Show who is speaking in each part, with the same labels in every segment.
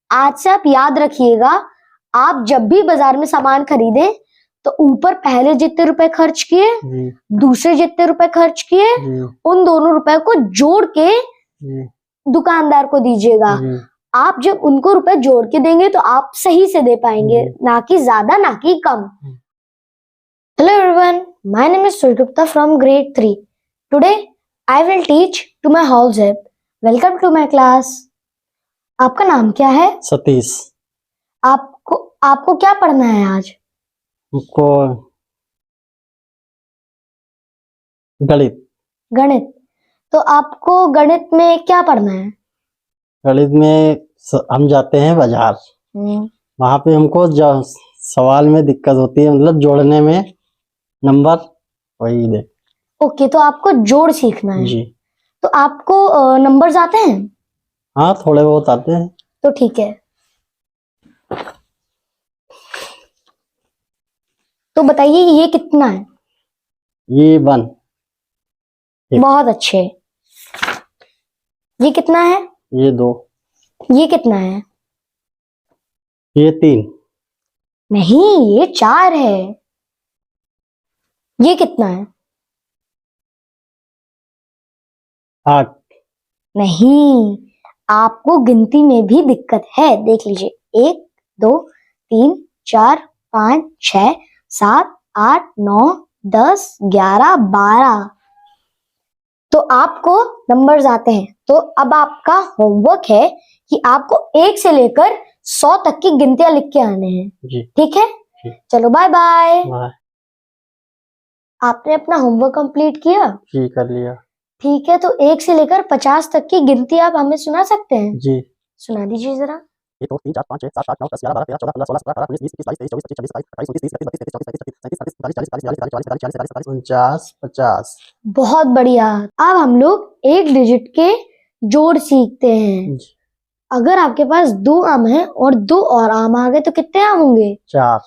Speaker 1: आज से आप याद रखिएगा, आप जब भी बाजार में सामान खरीदें तो ऊपर पहले जितने रुपए खर्च किए, दूसरे जितने रुपए खर्च किए, उन दोनों रुपए को जोड़ के दुकानदार को दीजिएगा। आप जब उनको रुपए जोड़ के देंगे तो आप सही से दे पाएंगे, ना कि ज्यादा ना कि कम। Hello everyone, my name is सुरगुप्ता from grade 3। Today I will teach to my house help. Welcome to my class. आपका नाम क्या है?
Speaker 2: सतीश।
Speaker 1: आपको क्या पढ़ना है आज?
Speaker 2: हमको
Speaker 1: गणित। तो आपको गणित में क्या पढ़ना है?
Speaker 2: गणित में हम जाते हैं बाजार, वहां पे हमको सवाल में दिक्कत होती है, मतलब जोड़ने में नंबर वही दे।
Speaker 1: ओके, तो आपको जोड़ सीखना है
Speaker 2: जी।
Speaker 1: तो आपको नंबर्स आते हैं?
Speaker 2: हाँ, थोड़े बहुत आते हैं।
Speaker 1: तो ठीक है, तो बताइए ये कितना है?
Speaker 2: ये 1।
Speaker 1: बहुत अच्छे। ये कितना है?
Speaker 2: ये 2।
Speaker 1: ये कितना है?
Speaker 2: ये 3।
Speaker 1: नहीं, ये 4 है। ये कितना है?
Speaker 2: 8।
Speaker 1: नहीं, आपको गिनती में भी दिक्कत है। देख लीजिए, 1 2 3 4 5 6 7 8 9 10 11 12। तो आपको नंबर्स आते हैं। तो अब आपका होमवर्क है कि आपको 1 से लेकर 100 तक की गिनतियां लिख के आने हैं। ठीक है? चलो बाय बाय। आपने अपना होमवर्क कंप्लीट किया?
Speaker 2: जी, कर लिया।
Speaker 1: ठीक है, तो 1 से लेकर 50 तक की गिनती आप हमें सुना सकते हैं?
Speaker 2: जी।
Speaker 1: सुना दीजिए जरा।
Speaker 2: 1 2 3 4 5 6 7 8 9 10 11 12 13 14 15 16 17 18 19 20 21 22 23 24 25 26 27 28 29 50।
Speaker 1: बहुत बढ़िया। अब हम लोग एक डिजिट के जोड़ सीखते हैं। अगर आपके पास 2 आम हैं और 2 और आम आ गए तो कितने आम होंगे?
Speaker 2: 4।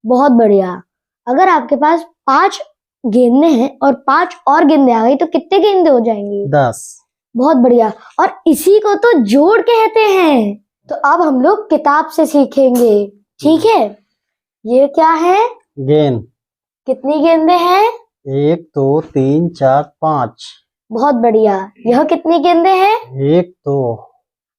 Speaker 1: बहुत बढ़िया। अगर आपके पास 5 गेंदे हैं और 5 और गेंदे आ गई तो कितने गेंदे हो जाएंगे?
Speaker 2: 10।
Speaker 1: बहुत बढ़िया। और इसी को तो जोड़ कहते हैं। तो अब हम लोग किताब से सीखेंगे। ठीक है? ये क्या है?
Speaker 2: गेंद।
Speaker 1: कितनी गेंदे हैं?
Speaker 2: 1 2 3 4 5।
Speaker 1: बहुत बढ़िया। यह कितनी गेंदे हैं?
Speaker 2: 1 2।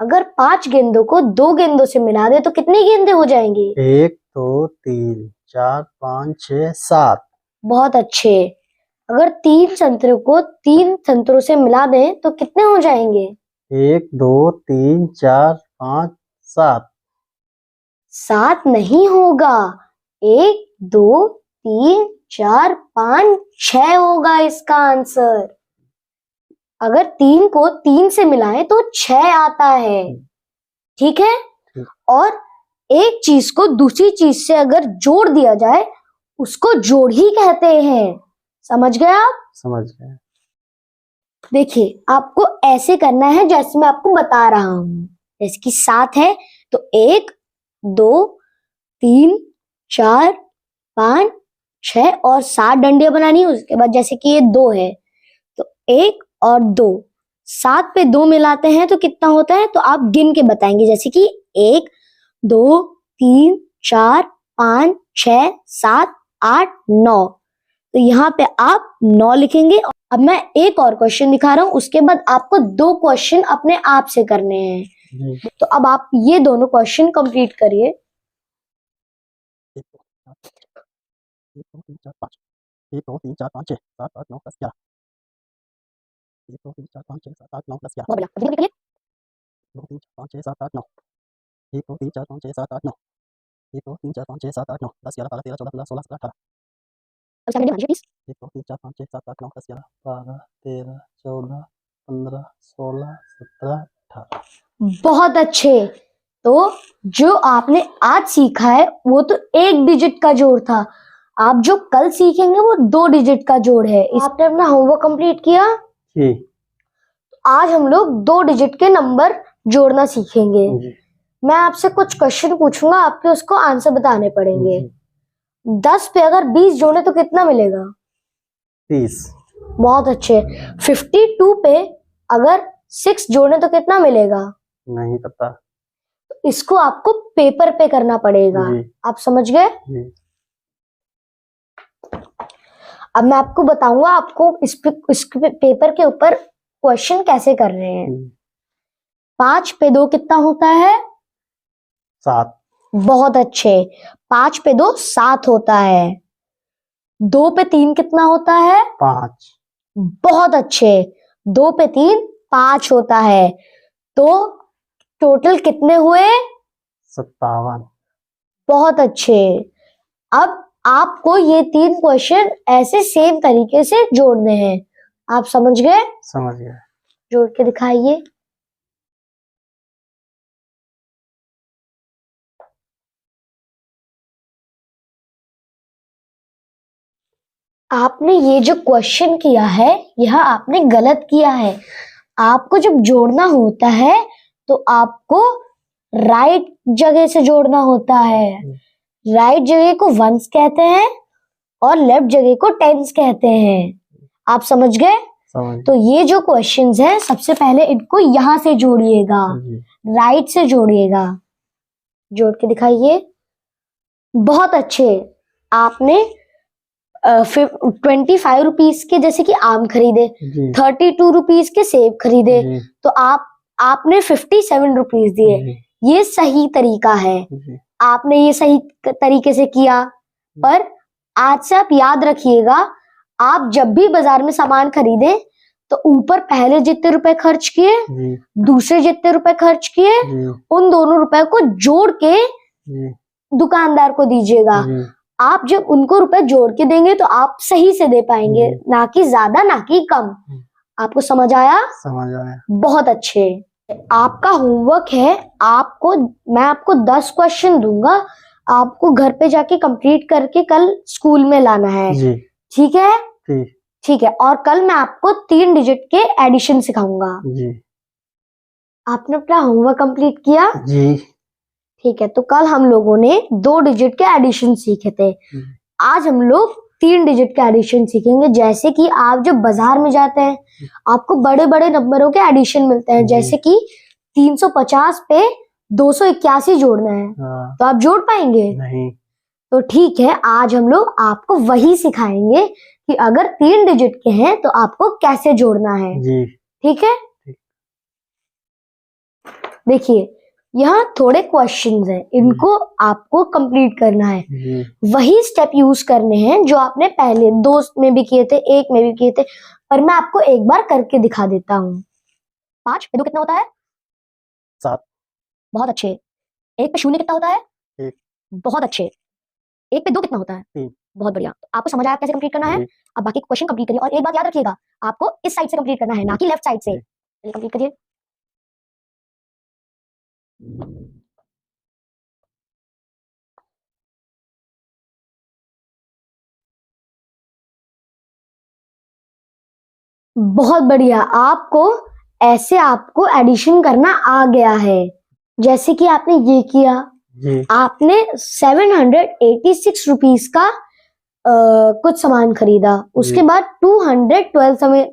Speaker 1: अगर 5 गेंदों को 2 गेंदों से मिला दे तो कितनी गेंदें हो जाएंगी?
Speaker 2: 1 2 3 4 5 6 7। बहुत
Speaker 1: अच्छे। अगर 3 संतरों को 3 संतरों से मिला दें तो कितने हो जाएंगे?
Speaker 2: 1 2 3 4 5 7।
Speaker 1: 7 नहीं होगा। 1 2 3 4 5 6 होगा इसका आंसर। अगर 3 को 3 से मिलाएं तो 6 आता है। ठीक है? और एक चीज को दूसरी चीज से अगर जोड़ दिया जाए उसको जोड़ ही कहते हैं। समझ गए आप?
Speaker 2: समझ गए।
Speaker 1: देखिए, आपको ऐसे करना है जैसे मैं आपको बता रहा हूं। जैसे कि 7 है तो 1 2 3 4 5 6 और 7 डंडियां बनानी है। उसके बाद जैसे कि ये 2 है तो 1 और 2, 7 पे 2 मिलाते हैं तो कितना होता है? तो आप गिन के बताएंगे। जैसे कि 1 2 3 4 5 6 7 8 9। तो यहाँ पे आप 9 लिखेंगे। अब मैं एक और क्वेश्चन दिखा रहा हूँ, उसके बाद आपको 2 क्वेश्चन अपने आप से करने हैं। तो अब आप ये दोनों क्वेश्चन कंप्लीट करिए।
Speaker 2: 1 2 3 4 5 1 2 3 4 5 6 7 8 9 10 11 1 2 3 4 5 6 7 8 9 10 11 2 3 4 5 6 7 8 9 1 2 3 4 5 6 7 8 9 1 2 3 4 5 6 7 8 9 10 11 12 13 14 15 16 17 18। 1 2 3 4 5 6 7 8 9 10 11 12 13 14 15 16 17 18।
Speaker 1: बहुत अच्छे। तो जो आपने आज सीखा है वो तो 1 डिजिट का जोड़ था। आप जो कल सीखेंगे वो 2 डिजिट का जोड़ है। आपने अपना होमवर्क कंप्लीट किया?
Speaker 2: जी।
Speaker 1: आज हम लोग 2 डिजिट के नंबर जोड़ना सीखेंगे। मैं आपसे कुछ क्वेश्चन पूछूंगा, आपके उसको आंसर बताने पड़ेंगे। 10 पे अगर 20 जोड़े तो कितना मिलेगा?
Speaker 2: 30।
Speaker 1: बहुत अच्छे। 52 पे अगर 6 जोड़े तो कितना मिलेगा?
Speaker 2: नहीं पता।
Speaker 1: इसको आपको पेपर पे करना पड़ेगा।
Speaker 2: जी
Speaker 1: आप समझ गए?
Speaker 2: जी
Speaker 1: अब मैं आपको बताऊंगा आपको इस पेपर के ऊपर क्वेश्चन कैसे कर रहे हैं। 5 पे 2 कितना होता है?
Speaker 2: 7।
Speaker 1: बहुत अच्छे। 5 पे 2 7 होता है। 2 पे 3 कितना होता है?
Speaker 2: 5।
Speaker 1: बहुत अच्छे। 2 पे 3 5 होता है। तो टोटल कितने हुए?
Speaker 2: 57।
Speaker 1: बहुत अच्छे। अब आपको ये 3 क्वेश्चन ऐसे सेम तरीके से जोड़ने हैं। आप समझ गए?
Speaker 2: समझ गया।
Speaker 1: जोड़ के दिखाइए। आपने ये जो क्वेश्चन किया है यह आपने गलत किया है। आपको जब जोड़ना होता है तो आपको राइट जगह से जोड़ना होता है। राइट जगह को वंस कहते हैं और लेफ्ट जगह को टेंस कहते हैं। आप समझ गए? तो ये जो क्वेश्चंस हैं सबसे पहले इनको यहां से जोड़िएगा, राइट से जोड़िएगा। जोड़ के दिखाइए। बहुत अच्छे। आपने 25 रुपीज के जैसे कि आम खरीदे, 32 रुपीज के सेब खरीदे, तो आपने 57 रुपीज दिए। ये सही तरीका है। आपने ये सही तरीके से किया। पर आज से आप याद रखिएगा, आप जब भी बाजार में सामान खरीदें तो ऊपर पहले जितने रुपए खर्च किए, दूसरे जितने रुपए खर्च किए, उन दोनों रुपए को जोड़ के दुकानदार को दीजिएगा। आप जब उनको रुपए जोड़ के देंगे तो आप सही से दे पाएंगे, ना कि ज्यादा ना कि कम। आपको समझ आया?
Speaker 2: समझ आया।
Speaker 1: बहुत अच्छे। आपका होमवर्क है, मैं आपको 10 क्वेश्चन दूंगा, आपको घर पे जाके कंप्लीट करके कल स्कूल में लाना है।
Speaker 2: जी
Speaker 1: ठीक है? ठीक है। और कल मैं आपको 3 डिजिट के एडिशन सिखाऊंगा।
Speaker 2: जी।
Speaker 1: आपने अपना होमवर्क कंप्लीट किया?
Speaker 2: जी।
Speaker 1: ठीक है। तो कल हम लोगों ने 2 डिजिट के एडिशन सीखे थे। आज हम लोग 3 डिजिट के एडिशन सीखेंगे। जैसे कि आप जब बाजार में जाते हैं आपको बड़े बड़े नंबरों के एडिशन मिलते हैं, जैसे कि 350 पे 281 जोड़ना है। तो आप जोड़ पाएंगे?
Speaker 2: नहीं।
Speaker 1: तो ठीक है, आज हम लोग आपको वही सिखाएंगे कि अगर 3 डिजिट के हैं तो आपको कैसे जोड़ना है।
Speaker 2: जी।
Speaker 1: ठीक है? देखिए, यहाँ थोड़े क्वेश्चंस हैं, इनको आपको कंप्लीट करना है। वही स्टेप यूज करने हैं जो आपने पहले 2 में भी किए थे, 1 में भी किए थे, पर मैं आपको एक बार करके दिखा देता हूँ। 5 पे 2 कितना होता है?
Speaker 2: 7।
Speaker 1: बहुत अच्छे। 1 पे 0 कितना होता है?
Speaker 2: 1।
Speaker 1: बहुत अच्छे। 1 पे 2 कितना होता है?
Speaker 2: 3।
Speaker 1: बहुत बढ़िया। तो आपको समझ आया कैसे कंप्लीट करना है? अब बाकी क्वेश्चन कंप्लीट करिए। और एक बात याद रखिएगा, आपको इस साइड से कंप्लीट करना है, ना कि लेफ्ट साइड से। चलिए कंप्लीट करिए। बहुत बढ़िया। आपको एडिशन करना आ गया है। जैसे कि आपने ये किया, आपने 786 रुपीज का कुछ सामान खरीदा, उसके बाद 212 समय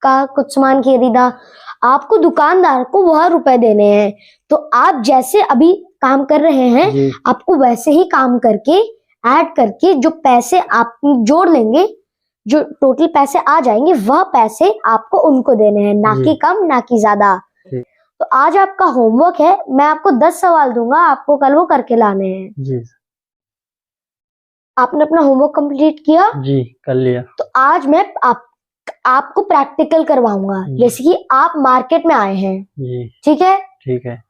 Speaker 1: का कुछ सामान खरीदा। आपको दुकानदार को वह रुपए देने हैं। तो आप जैसे अभी काम कर रहे हैं आपको वैसे ही काम करके ऐड करके जो पैसे आप जोड़ लेंगे, जो टोटल पैसे आ जाएंगे वह पैसे आपको उनको देने हैं, ना कि कम ना कि ज्यादा। तो आज आपका होमवर्क है, मैं आपको 10 सवाल दूंगा, आपको कल वो करके लाने हैं।
Speaker 2: जी।
Speaker 1: आपने अपना होमवर्क कंप्लीट किया?
Speaker 2: जी, कर लिया।
Speaker 1: तो आज मैं आपको प्रैक्टिकल करवाऊंगा। जैसे कि आप मार्केट में आए हैं, ठीक है? ठीक है।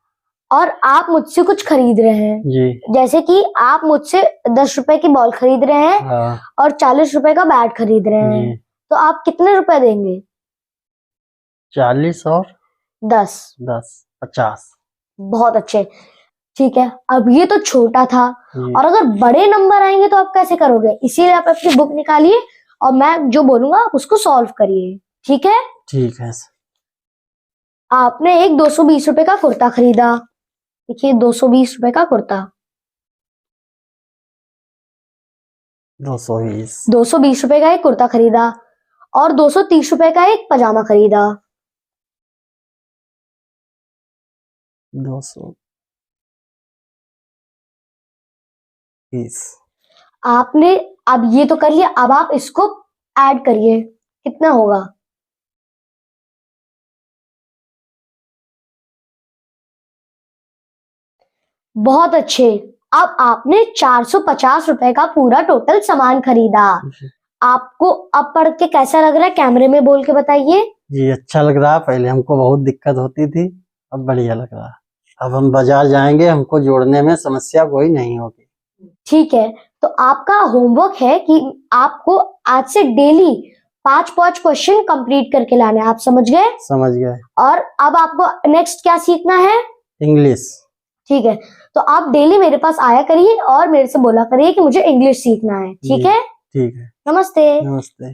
Speaker 1: और आप मुझसे कुछ खरीद रहे हैं। जी। जैसे कि आप मुझसे 10 रुपए की बॉल खरीद रहे हैं और 40 रुपए का बैट खरीद रहे हैं। तो आप कितने रुपए देंगे?
Speaker 2: 40 और
Speaker 1: 10।
Speaker 2: 50।
Speaker 1: बहुत अच्छे। ठीक है, अब ये तो छोटा था, और अगर बड़े नंबर आएंगे तो आप कैसे करोगे? इसीलिए आप अपनी बुक निकालिए और मैं जो बोलूंगा उसको सॉल्व करिए। ठीक है?
Speaker 2: ठीक है।
Speaker 1: आपने एक 220 रुपए का कुर्ता खरीदा। देखिए, 220 रुपए का कुर्ता। 220 रुपए का एक कुर्ता खरीदा और 230 रुपए का एक पजामा खरीदा।
Speaker 2: 200 30।
Speaker 1: आपने अब ये तो कर लिया, अब आप इसको ऐड करिए, कितना होगा? बहुत अच्छे। अब आपने 450 रुपए का पूरा टोटल सामान खरीदा। आपको अब पढ़ के कैसा लग रहा है, कैमरे में बोल के बताइए।
Speaker 2: जी अच्छा लग रहा है, पहले हमको बहुत दिक्कत होती थी, अब बढ़िया लग रहा है। अब हम बाजार जाएंगे, हमको जोड़ने में समस्या कोई नहीं होगी।
Speaker 1: ठीक है, तो आपका होमवर्क है कि आपको आज से डेली 5 क्वेश्चन कंप्लीट करके लाने हैं। आप समझ गए?
Speaker 2: समझ गए।
Speaker 1: और अब आपको नेक्स्ट क्या सीखना है?
Speaker 2: इंग्लिश।
Speaker 1: ठीक है, तो आप डेली मेरे पास आया करिए और मेरे से बोला करिए कि मुझे इंग्लिश सीखना है। ठीक
Speaker 2: जी,
Speaker 1: है?
Speaker 2: ठीक है।
Speaker 1: नमस्ते।
Speaker 2: नमस्ते।